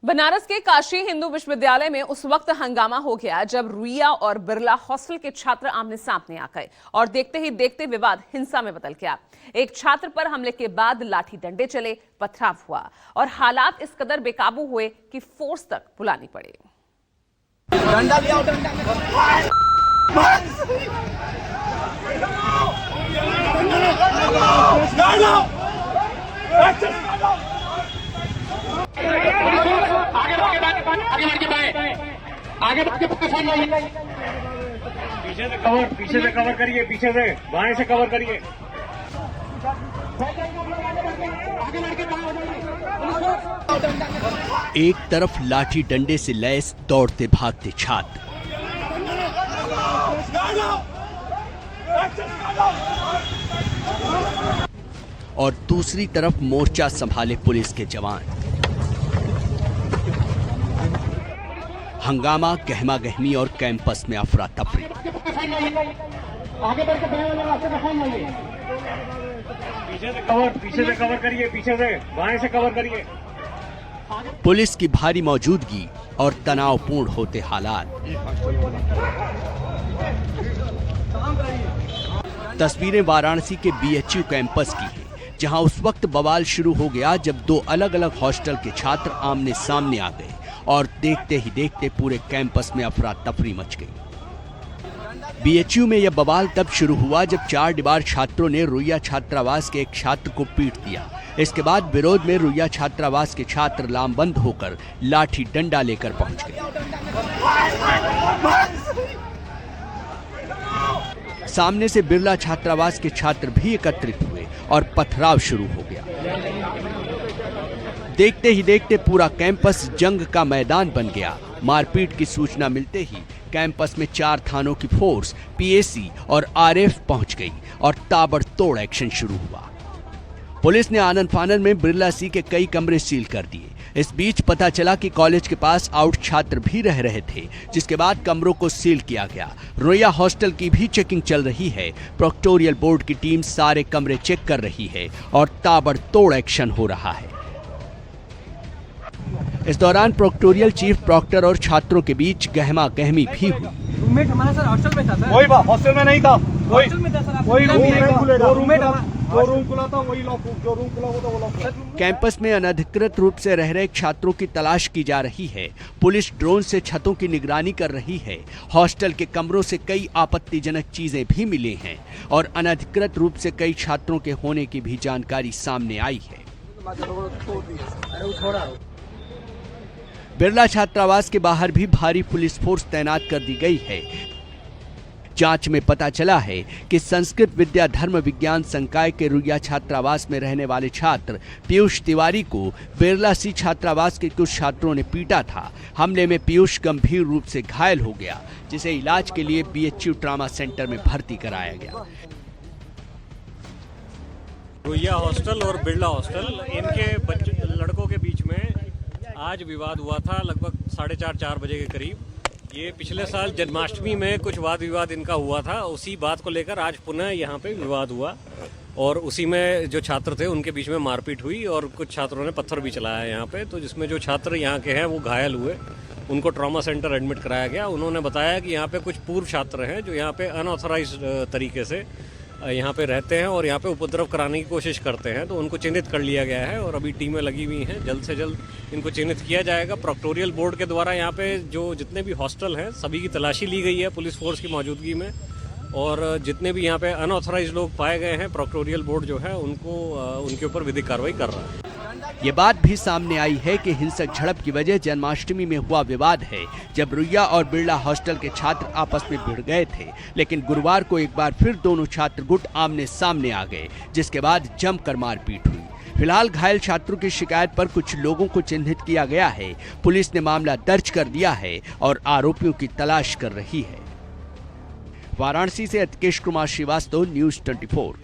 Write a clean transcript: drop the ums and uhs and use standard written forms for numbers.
बनारस के काशी हिंदू विश्वविद्यालय में उस वक्त हंगामा हो गया जब रुईया और बिरला हॉस्टल के छात्र आमने सामने आ गए और देखते ही देखते विवाद हिंसा में बदल गया। एक छात्र पर हमले के बाद लाठी डंडे चले, पथराव हुआ और हालात इस कदर बेकाबू हुए कि फोर्स तक बुलानी पड़ी। डंडा लिया, डंडा। आगे बढ़ के पीछे से कवर करिए, पीछे से बाएं से कवर करिए। एक तरफ लाठी डंडे से लैस दौड़ते भागते छात्र, और दूसरी तरफ मोर्चा संभाले पुलिस के जवान। हंगामा, गहमा गहमी और कैंपस में अफरा तफरी। पीछे से कवर करिए, पीछे से बाएं से कवर करिए। पुलिस की भारी मौजूदगी और तनावपूर्ण होते हालात। तस्वीरें वाराणसी के बीएचयू कैंपस की हैं, जहां उस वक्त बवाल शुरू हो गया जब दो अलग अलग हॉस्टल के छात्र आमने सामने आ गए और देखते ही देखते पूरे कैंपस में अफरा तफरी मच गई। बीएचयू में यह बवाल तब शुरू हुआ जब 4 दीवार छात्रों ने रुईया छात्रावास के एक छात्र को पीट दिया। इसके बाद विरोध में रुईया छात्रावास के छात्र लामबंद होकर लाठी डंडा लेकर पहुंच गए। सामने से बिरला छात्रावास के छात्र भी एकत्रित हुए और पथराव शुरू हो गया। देखते ही देखते पूरा कैंपस जंग का मैदान बन गया। मारपीट की सूचना मिलते ही कैंपस में 4 थानों की फोर्स, पीएसी और आरएफ पहुंच गई और ताबड़तोड़ एक्शन शुरू हुआ। पुलिस ने आनन फानन में बिरला सी के कई कमरे सील कर दिए। इस बीच पता चला कि कॉलेज के पास आउट छात्र भी रह रहे थे, जिसके बाद कमरों को सील किया गया। रुईया हॉस्टल की भी चेकिंग चल रही है। प्रोक्टोरियल बोर्ड की टीम सारे कमरे चेक कर रही है और ताबड़तोड़ एक्शन हो रहा है। इस दौरान प्रोक्टोरियल चीफ प्रॉक्टर और छात्रों के बीच गहमा गहमी भी हुई। रूममेट हमारा सर हॉस्टल में था सर। कोई हॉस्टल में नहीं था, हॉस्टल में था सर। कोई रूम खुला था, वही लॉक, जो रूम खुला वो लॉक। कैंपस में अनधिकृत रूप से रह रहे छात्रों की तलाश की जा रही है। पुलिस ड्रोन से छतों की निगरानी कर रही है। हॉस्टल के कमरों से कई आपत्तिजनक चीजें भी मिली हैं और अनधिकृत रूप से कई छात्रों के होने की भी जानकारी सामने आई है। बिरला छात्रावास के बाहर भी भारी पुलिस फोर्स तैनात कर दी गई है। जांच में पता चला है कि संस्कृत विद्या धर्म विज्ञान संकाय के रुईया छात्रावास में रहने वाले छात्र पीयूष तिवारी को बिरला सी छात्रावास के कुछ छात्रों ने पीटा था। हमले में पीयूष गंभीर रूप से घायल हो गया, जिसे इलाज के लिए बीएचयू ट्रामा सेंटर में भर्ती कराया गया। रुईया हॉस्टल और बिरला हॉस्टल, इनके लड़कों के बीच में आज विवाद हुआ था लगभग 4:30-4 बजे के करीब। ये पिछले साल जन्माष्टमी में कुछ वाद विवाद इनका हुआ था। उसी बात को लेकर आज पुनः यहाँ पे विवाद हुआ और उसी में जो छात्र थे उनके बीच में मारपीट हुई और कुछ छात्रों ने पत्थर भी चलाया यहाँ पे। तो जिसमें जो छात्र यहाँ के हैं वो घायल हुए, उनको ट्रॉमा सेंटर एडमिट कराया गया। उन्होंने बताया कि यहाँ पे कुछ पूर्व छात्र हैं जो यहाँ पे अनऑथराइज तरीके से यहाँ पे रहते हैं और यहाँ पे उपद्रव कराने की कोशिश करते हैं। तो उनको चिन्हित कर लिया गया है और अभी टीमें लगी हुई हैं। जल्द से जल्द इनको चिन्हित किया जाएगा। प्रोक्टोरियल बोर्ड के द्वारा यहाँ पे जो जितने भी हॉस्टल हैं सभी की तलाशी ली गई है पुलिस फोर्स की मौजूदगी में, और जितने भी यहाँ पे अनऑथराइज लोग पाए गए हैं प्रोक्टोरियल बोर्ड जो है उनको उनके ऊपर विधिक कार्रवाई कर रहा है। ये बात भी सामने आई है कि हिंसक झड़प की वजह जन्माष्टमी में हुआ विवाद है, जब रुईया और बिरला हॉस्टल के छात्र आपस में भिड़ गए थे। लेकिन गुरुवार को एक बार फिर दोनों छात्र गुट आमने सामने आ गए, जिसके बाद जमकर मारपीट हुई। फिलहाल घायल छात्रों की शिकायत पर कुछ लोगों को चिन्हित किया गया है। पुलिस ने मामला दर्ज कर दिया है और आरोपियों की तलाश कर रही है। वाराणसी से अतकेश कुमार श्रीवास्तव, न्यूज़ 24।